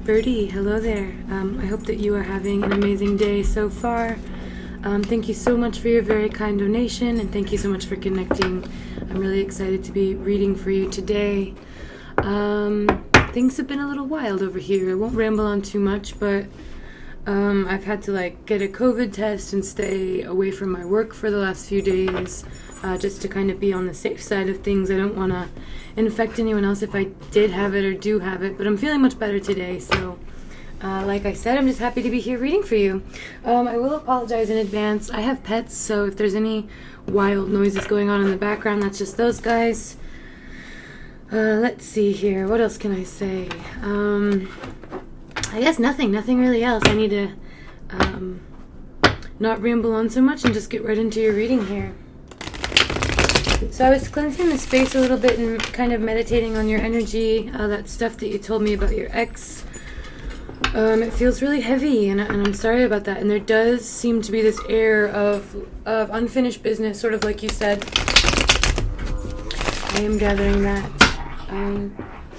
Birdie, hello there. I hope that you are having an amazing day so far. Thank you so much for your very kind donation, and thank you so much for connecting. I'm really excited to be reading for you today. Things have been a little wild over here. I won't ramble on too much, but I've had to get a COVID test and stay away from my work for the last few days, just to kind of be on the safe side of things. I don't want to infect anyone else if I did have it or do have it, but I'm feeling much better today, so like I said, I'm just happy to be here reading for you. I will apologize in advance. I have pets, so if there's any wild noises going on in the background, that's just those guys. Let's see here. What else can I say? I guess nothing really else. I need to not ramble on so much and just get right into your reading here. So I was cleansing the space a little bit and kind of meditating on your energy, that stuff that you told me about your ex. It feels really heavy, and I'm sorry about that. And there does seem to be this air of unfinished business, sort of like you said. I am gathering that.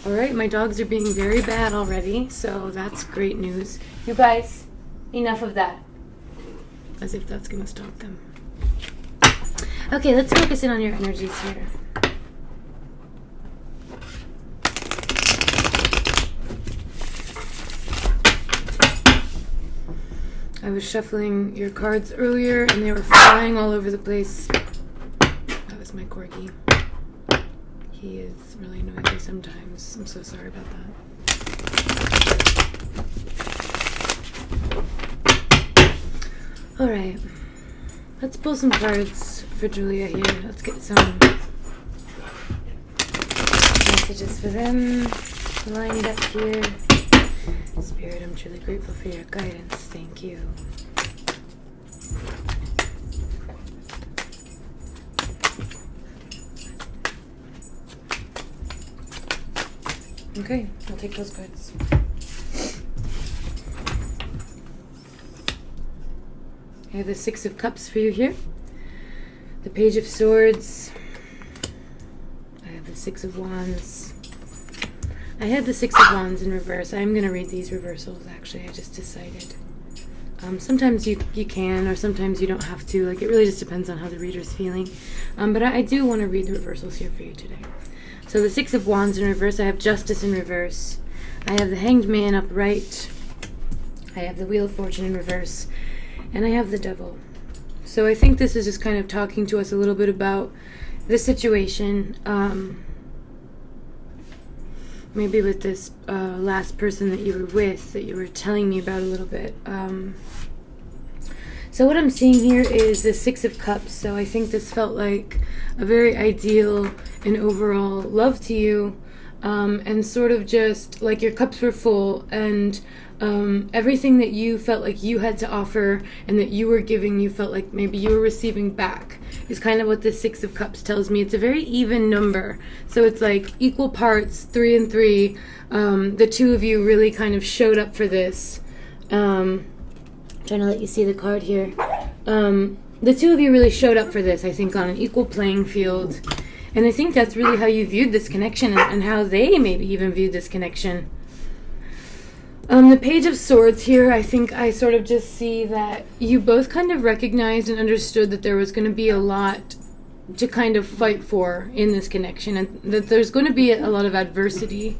Alright, my dogs are being very bad already, so that's great news. You guys, enough of that. As if that's going to stop them. Okay, let's focus in on your energies here. I was shuffling your cards earlier and they were flying all over the place. That was my corgi. He is really noisy sometimes. I'm so sorry about that. Alright. Let's pull some cards for Julia here. Let's get some messages for them lined up here. Spirit, I'm truly grateful for your guidance. Thank you. Okay, I'll take those cards. I have the Six of Cups for you here. The Page of Swords. I have the Six of Wands. I had the Six of Wands in reverse. I'm going to read these reversals, actually. I just decided. Sometimes you can, or sometimes you don't have to. It really just depends on how the reader's feeling. But I do want to read the reversals here for you today. So the Six of Wands in reverse. I have Justice in reverse. I have the Hanged Man upright. I have the Wheel of Fortune in reverse. And I have the Devil. So I think this is just kind of talking to us a little bit about the situation. Maybe with this last person that you were with, that you were telling me about a little bit. So what I'm seeing here is the Six of Cups. So I think this felt like a very ideal and overall love to you. And sort of just like your cups were full, and everything that you felt like you had to offer and that you were giving, you felt like maybe you were receiving back, is kind of what the Six of Cups tells me. It's a very even number. So it's like equal parts, 3 and 3. The two of you really kind of showed up for this. Trying to let you see the card here. The two of you really showed up for this, I think, on an equal playing field. And I think that's really how you viewed this connection, and how they maybe even viewed this connection. The Page of Swords here, I think I sort of just see that you both kind of recognized and understood that there was going to be a lot to kind of fight for in this connection, and that there's going to be a lot of adversity,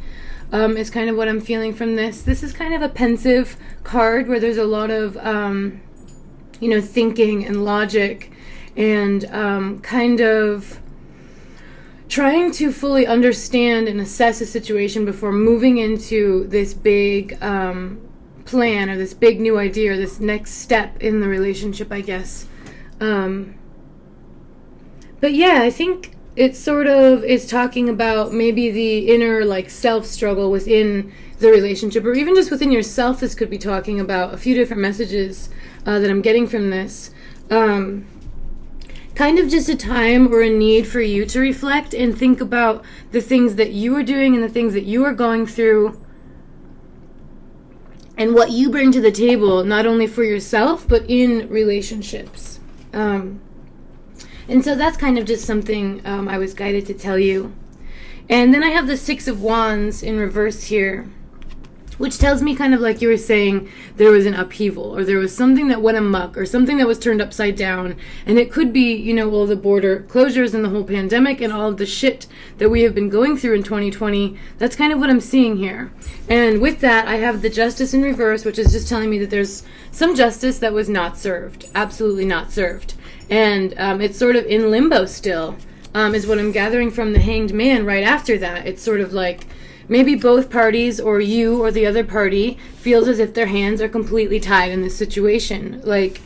is kind of what I'm feeling from this. This is kind of a pensive card where there's a lot of, thinking and logic and kind of trying to fully understand and assess a situation before moving into this big plan, or this big new idea, or this next step in the relationship, I guess. But yeah, I think it sort of is talking about maybe the inner self-struggle within the relationship, or even just within yourself. This could be talking about a few different messages that I'm getting from this. Kind of just a time or a need for you to reflect and think about the things that you are doing and the things that you are going through, and what you bring to the table, not only for yourself, but in relationships. And so that's kind of just something I was guided to tell you. And then I have the Six of Wands in reverse here. which tells me kind of like you were saying, there was an upheaval, or there was something that went amok, or something that was turned upside down. And it could be, you know, all the border closures and the whole pandemic and all of the shit that we have been going through in 2020. That's kind of what I'm seeing here. And with that, I have the justice in reverse, which is just telling me that there's some justice that was not served. Absolutely not served. And it's sort of in limbo still, is what I'm gathering from the Hanged Man right after that. It's sort of like, maybe both parties, or you or the other party, feels as if their hands are completely tied in this situation. Like,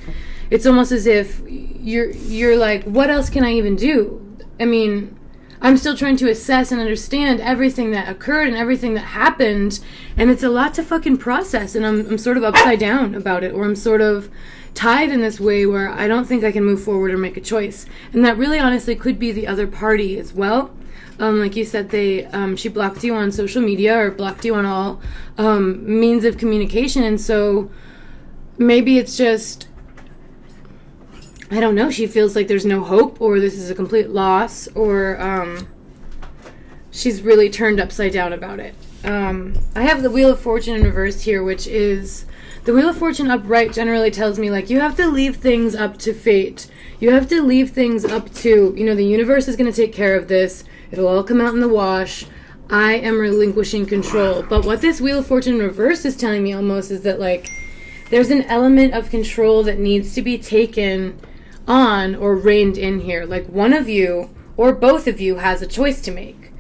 it's almost as if you're like, what else can I even do? I mean, I'm still trying to assess and understand everything that occurred and everything that happened, and it's a lot to fucking process, and I'm sort of upside down about it, or I'm sort of tied in this way where I don't think I can move forward or make a choice. And that really honestly could be the other party as well. Like you said, she blocked you on social media, or blocked you on all means of communication. And so maybe it's just, I don't know, she feels like there's no hope, or this is a complete loss, or she's really turned upside down about it. I have the Wheel of Fortune in reverse here, which is, the Wheel of Fortune upright generally tells me, like, you have to leave things up to fate. You have to leave things up to, you know, the universe is going to take care of this. It'll all come out in the wash. I am relinquishing control. But what this Wheel of Fortune in reverse is telling me almost is that, like, there's an element of control that needs to be taken on or reined in here. Like, one of you or both of you has a choice to make.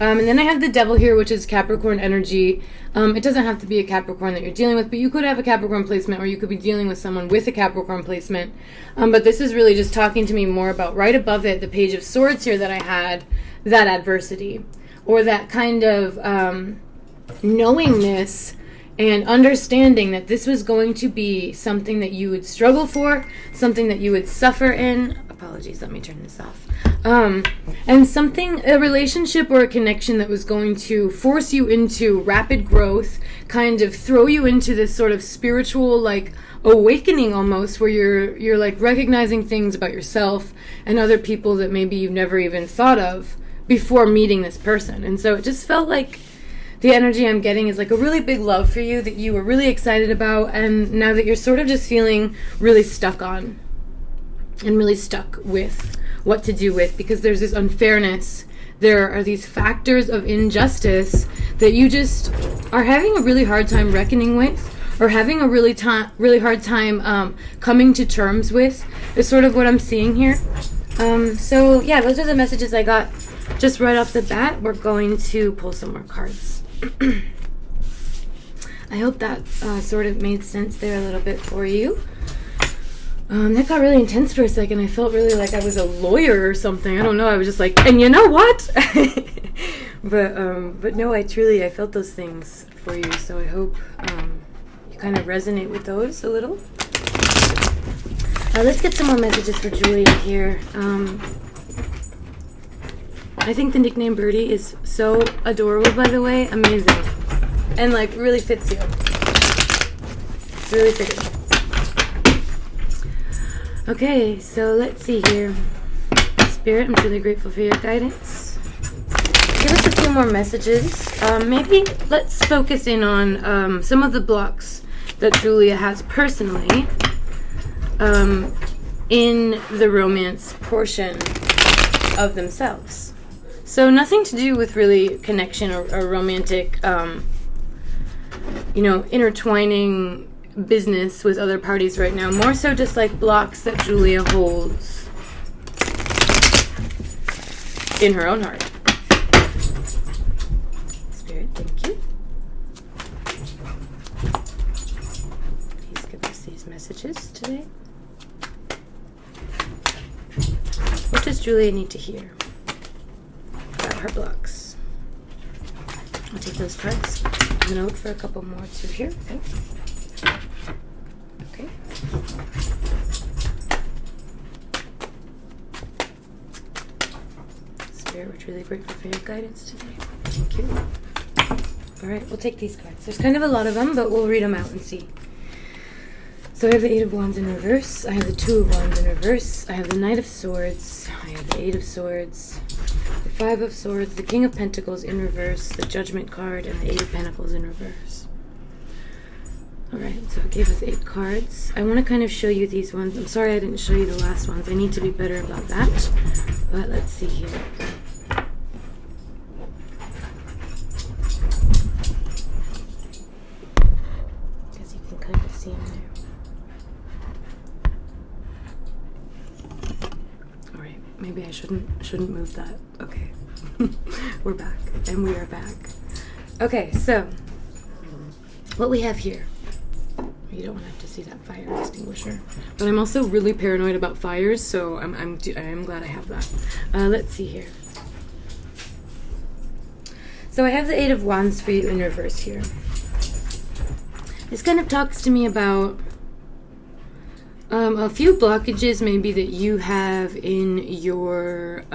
And then I have the Devil here, which is Capricorn energy. It doesn't have to be a Capricorn that you're dealing with, but you could have a Capricorn placement, or you could be dealing with someone with a Capricorn placement. But this is really just talking to me more about, right above it, the Page of Swords here that I had, that adversity, or that kind of knowingness and understanding that this was going to be something that you would struggle for, something that you would suffer in. Apologies, let me turn this off. And something, a relationship or a connection that was going to force you into rapid growth, kind of throw you into this sort of spiritual, like, awakening almost, where you're like recognizing things about yourself and other people that maybe you've never even thought of before meeting this person. And so it just felt like the energy I'm getting is like a really big love for you that you were really excited about, and now that you're sort of just feeling really stuck on and really stuck with what to do with, because there's this unfairness. There are these factors of injustice that you just are having a really hard time reckoning with, or having a really hard time coming to terms with, is sort of what I'm seeing here. So yeah, those are the messages I got just right off the bat. We're going to pull some more cards. I hope that sort of made sense there a little bit for you. That got really intense for a second. I felt really like I was a lawyer or something. I don't know. I was just like, and you know what? But no, I felt those things for you. So I hope you kind of resonate with those a little. Let's get some more messages for Julia here. I think the nickname Birdie is so adorable, by the way. Amazing. And like really fits you. Really fitting. Okay, so let's see here. Spirit, I'm truly grateful for your guidance. Give us a few more messages. Maybe let's focus in on some of the blocks that Julia has personally in the romance portion of themselves. So nothing to do with really connection or romantic, intertwining business with other parties right now. More so just like blocks that Julia holds in her own heart. Spirit, thank you. Please give us these messages today. What does Julia need to hear about her blocks? I'll take those cards. I'm going to look for a couple more too here. Okay. Spirit, we're really grateful for your guidance today. Thank you. Alright, we'll take these cards. There's kind of a lot of them, but we'll read them out and see. So I have the Eight of Wands in reverse. I have the Two of Wands in reverse. I have the Knight of Swords. I have the Eight of Swords. The Five of Swords. The King of Pentacles in reverse. The Judgment card. And the Eight of Pentacles in reverse. All right, so it gave us 8 cards. I want to kind of show you these ones. I'm sorry I didn't show you the last ones. I need to be better about that. But let's see here. Guess you can kind of see them there. All right, maybe I shouldn't move that. Okay, we're back, and we are back. Okay, so what we have here. You don't want to have to see that fire extinguisher. But I'm also really paranoid about fires, so I'm glad I have that. Let's see here. So I have the 8 of Wands for you in reverse here. This kind of talks to me about a few blockages maybe that you have in your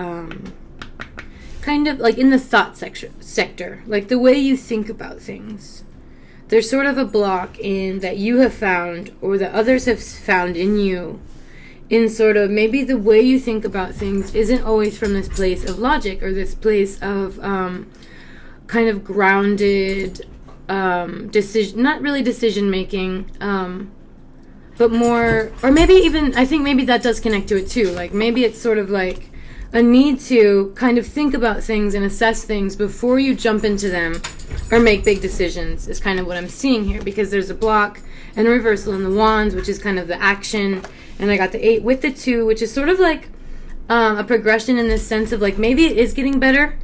kind of like in the thought sector, like the way you think about things. There's sort of a block in that you have found or that others have found in you in sort of maybe the way you think about things isn't always from this place of logic or this place of kind of grounded decision, not really decision making, but more, or maybe even, I think maybe that does connect to it too. Like maybe it's sort of like a need to kind of think about things and assess things before you jump into them or make big decisions is kind of what I'm seeing here, because there's a block and a reversal in the Wands, which is kind of the action, and I got the 8 with the 2, which is sort of like a progression in this sense of like maybe it is getting better,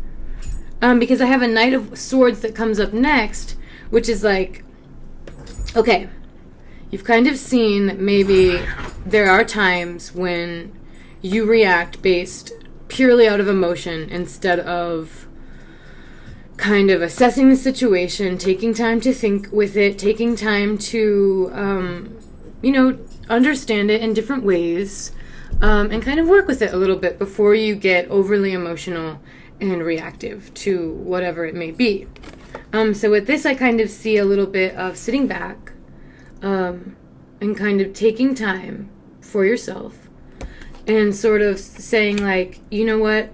because I have a Knight of Swords that comes up next, which is like, okay, you've kind of seen that maybe there are times when you react based purely out of emotion instead of kind of assessing the situation, taking time to think with it, taking time to, understand it in different ways, and kind of work with it a little bit before you get overly emotional and reactive to whatever it may be. So with this, I kind of see a little bit of sitting back and kind of taking time for yourself and sort of saying like, you know what?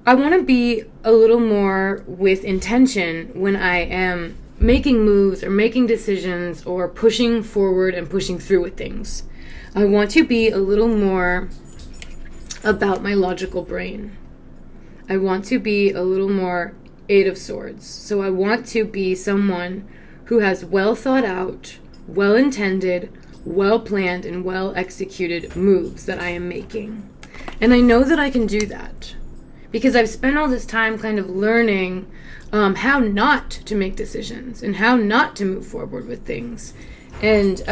I want to be a little more with intention when I am making moves or making decisions or pushing forward and pushing through with things. I want to be a little more about my logical brain. I want to be a little more 8 of Swords. So I want to be someone who has well thought out, well intended, well planned, and well executed moves that I am making. And I know that I can do that, because I've spent all this time kind of learning how not to make decisions and how not to move forward with things. And,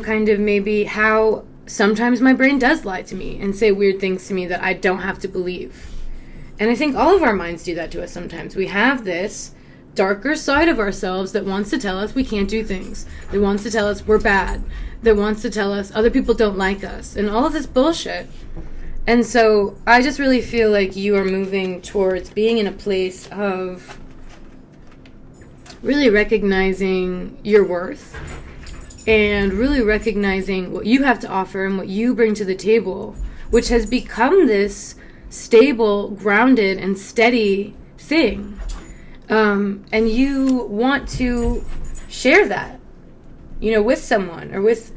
kind of maybe how sometimes my brain does lie to me and say weird things to me that I don't have to believe. And I think all of our minds do that to us sometimes. We have this darker side of ourselves that wants to tell us we can't do things, that wants to tell us we're bad, that wants to tell us other people don't like us, and all of this bullshit. And so I just really feel like you are moving towards being in a place of really recognizing your worth and really recognizing what you have to offer and what you bring to the table, which has become this stable, grounded, and steady thing. And you want to share that, with someone or with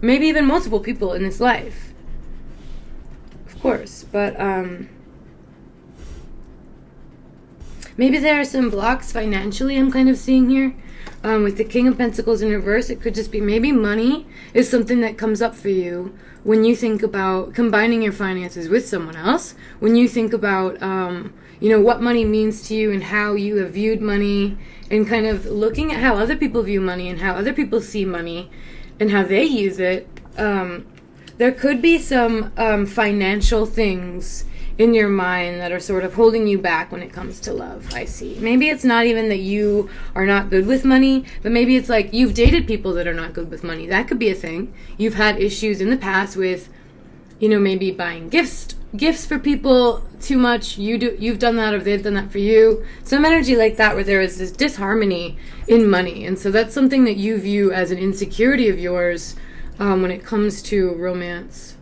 maybe even multiple people in this life. Course, but maybe there are some blocks financially I'm kind of seeing here. With the King of Pentacles in reverse, it could just be maybe money is something that comes up for you when you think about combining your finances with someone else, when you think about what money means to you and how you have viewed money, and kind of looking at how other people view money and how other people see money and how they use it. There could be some financial things in your mind that are sort of holding you back when it comes to love, I see. Maybe it's not even that you are not good with money, but maybe it's like you've dated people that are not good with money. That could be a thing. You've had issues in the past with, maybe buying gifts for people too much. You've done that, or they've done that for you. Some energy like that where there is this disharmony in money. And so that's something that you view as an insecurity of yours. When it comes to romance,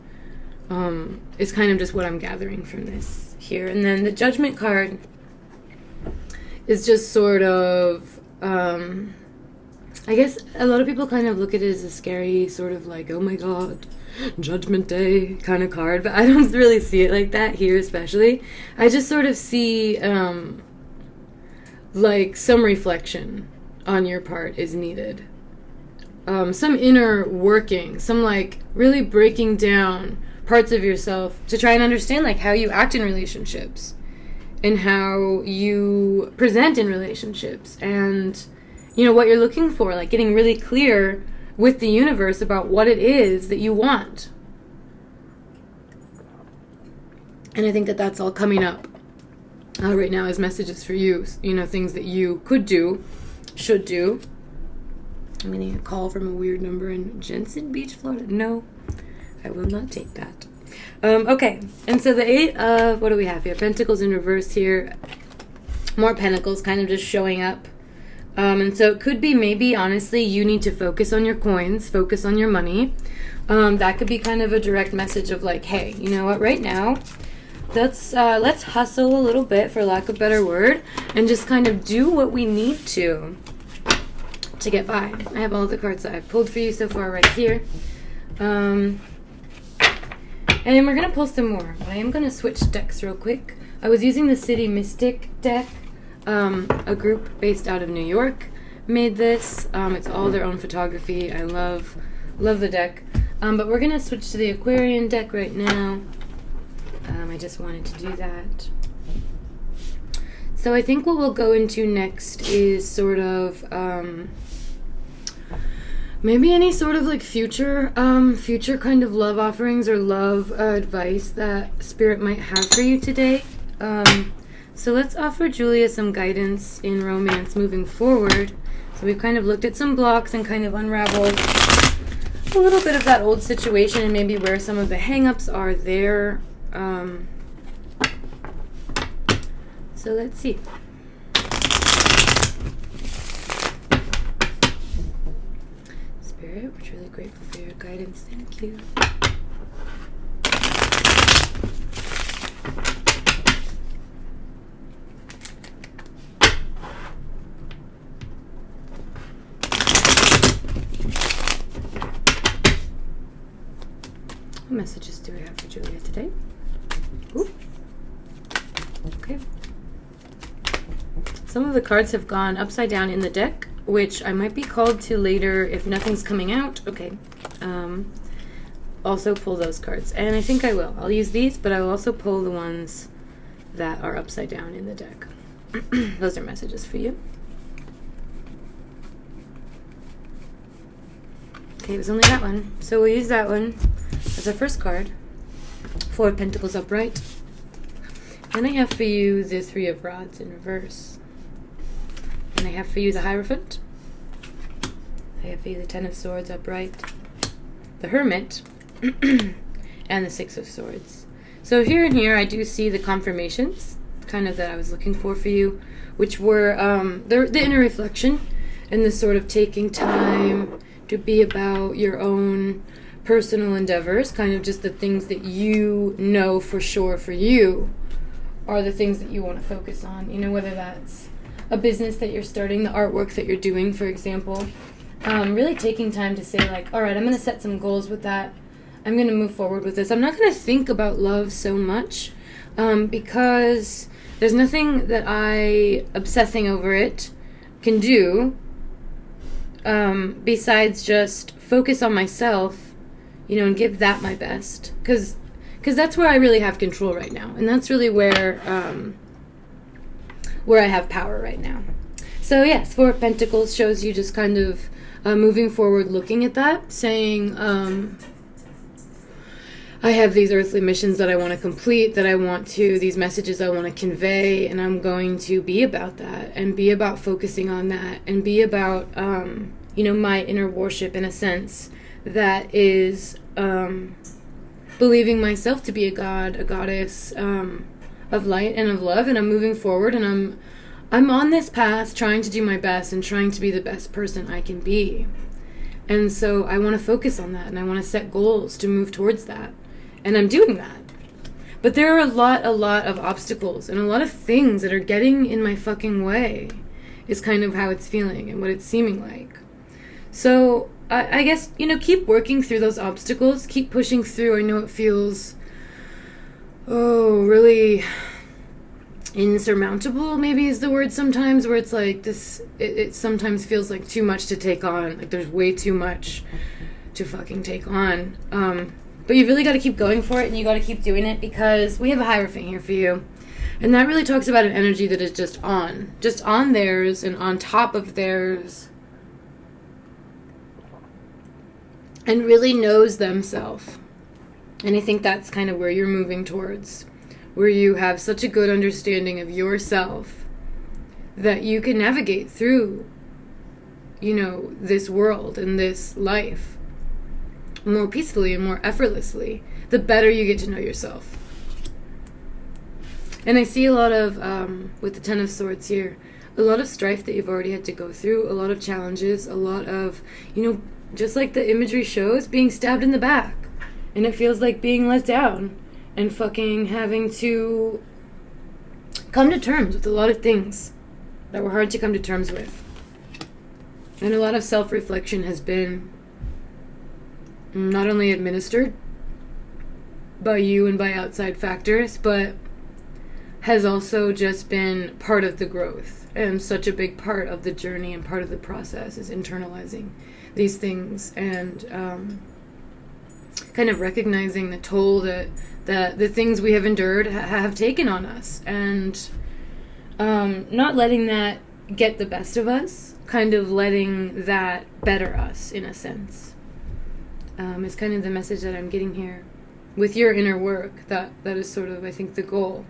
is kind of just what I'm gathering from this here. And then the Judgment card is just sort of I guess a lot of people kind of look at it as a scary sort of like, oh my god, Judgment Day kind of card, but I don't really see it like that here especially. I just sort of see like some reflection on your part is needed. Some inner working, some like really breaking down parts of yourself to try and understand like how you act in relationships and how you present in relationships and what you're looking for, like getting really clear with the universe about what it is that you want. And I think that that's all coming up right now as messages for you, things that you could do, should do. I'm getting a call from a weird number in Jensen Beach, Florida. No, I will not take that. Okay, and so the 8 of, what do we have here? Pentacles in reverse here. More pentacles kind of just showing up. And so it could be maybe, honestly, you need to focus on your coins, focus on your money. That could be kind of a direct message of like, hey, you know what, right now, let's hustle a little bit, for lack of a better word, and just kind of do what we need to get by. I have all the cards that I've pulled for you so far right here. And we're going to pull some more, but I am going to switch decks real quick. I was using the City Mystic deck. A group based out of New York made this. It's all their own photography. I love the deck. But we're going to switch to the Aquarian deck right now. I just wanted to do that. So I think what we'll go into next is sort of maybe any sort of like future kind of love offerings or love advice that Spirit might have for you today. So let's offer Julia some guidance in romance moving forward. So we've kind of looked at some blocks and kind of unraveled a little bit of that old situation and maybe where some of the hang-ups are there. So let's see. Spirit, we're really grateful for your guidance. Thank you. What messages do we have for Julia today? Ooh. Okay. Some of the cards have gone upside down in the deck, which I might be called to later if nothing's coming out. Okay. Also pull those cards. And I think I will. I'll use these, but I will also pull the ones that are upside down in the deck. Those are messages for you. Okay, it was only that one. So we'll use that one as our first card. 4 of Pentacles upright. And I have for you the 3 of Rods in reverse. And I have for you the Hierophant. I have for you the 10 of Swords upright. The Hermit. And the 6 of Swords. So here and here I do see the confirmations kind of that I was looking for you, which were the inner reflection and the sort of taking time to be about your own personal endeavors, kind of just the things that you know for sure for you are the things that you want to focus on, whether that's a business that you're starting, the artwork that you're doing, for example. Really taking time to say like, all right, I'm going to set some goals with that. I'm going to move forward with this. I'm not going to think about love so much because there's nothing that I, obsessing over it, can do besides just focus on myself, and give that my best. Because that's where I really have control right now. And that's really where I have power right now. So yes, 4 of Pentacles shows you just kind of moving forward, looking at that, saying, I have these earthly missions that I want to complete, these messages I want to convey, and I'm going to be about that, and be about focusing on that, and be about, my inner worship in a sense that is believing myself to be a god, a goddess of light and of love, and I'm moving forward, and I'm on this path trying to do my best and trying to be the best person I can be. And so I want to focus on that, and I want to set goals to move towards that. And I'm doing that. But there are a lot of obstacles and a lot of things that are getting in my fucking way. is kind of how it's feeling and what it's seeming like. So I guess, keep working through those obstacles, keep pushing through. I know it feels, really insurmountable, maybe is the word sometimes, where it's like this, it sometimes feels like too much to take on, like there's way too much to fucking take on. But you really got to keep going for it, and you got to keep doing it, because we have a Hierophant here for you. And that really talks about an energy that is just on theirs and on top of theirs, and really knows themselves. And I think that's kind of where you're moving towards, where you have such a good understanding of yourself that you can navigate through, this world and this life more peacefully and more effortlessly, the better you get to know yourself. And I see a lot of, with the Ten of Swords here, a lot of strife that you've already had to go through, a lot of challenges, a lot of, just like the imagery shows, being stabbed in the back. And it feels like being let down and fucking having to come to terms with a lot of things that were hard to come to terms with. And a lot of self-reflection has been not only administered by you and by outside factors, but has also just been part of the growth. And such a big part of the journey and part of the process is internalizing these things and kind of recognizing the toll that the things we have endured have taken on us, and not letting that get the best of us, kind of letting that better us in a sense, is kind of the message that I'm getting here with your inner work. That is sort of, I think, the goal.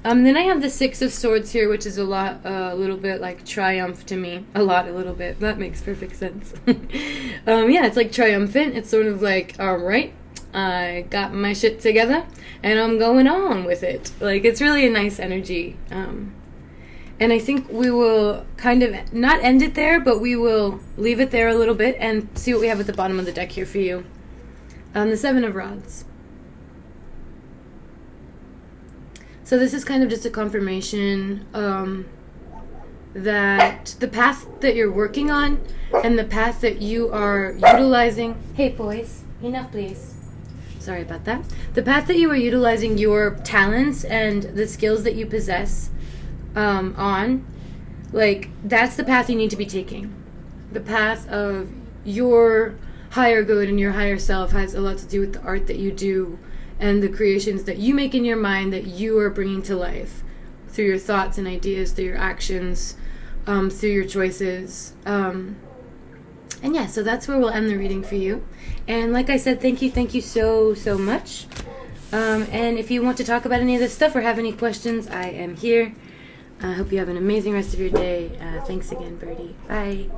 Then I have the Six of Swords here, which is a little bit like triumph to me. A little bit. That makes perfect sense. It's like triumphant. It's sort of like, all right, I got my shit together, and I'm going on with it. Like, it's really a nice energy. And I think we will kind of not end it there, but we will leave it there a little bit and see what we have at the bottom of the deck here for you. The Seven of Rods. So this is kind of just a confirmation that the path that you're working on and the path that you are utilizing... Hey, boys, enough, please. Sorry about that. The path that you are utilizing your talents and the skills that you possess on, like, that's the path you need to be taking. The path of your higher good and your higher self has a lot to do with the art that you do and the creations that you make in your mind that you are bringing to life through your thoughts and ideas, through your actions, through your choices. So that's where we'll end the reading for you. And like I said, thank you so much. And if you want to talk about any of this stuff or have any questions, I am here. I hope you have an amazing rest of your day. Thanks again, Birdie. Bye.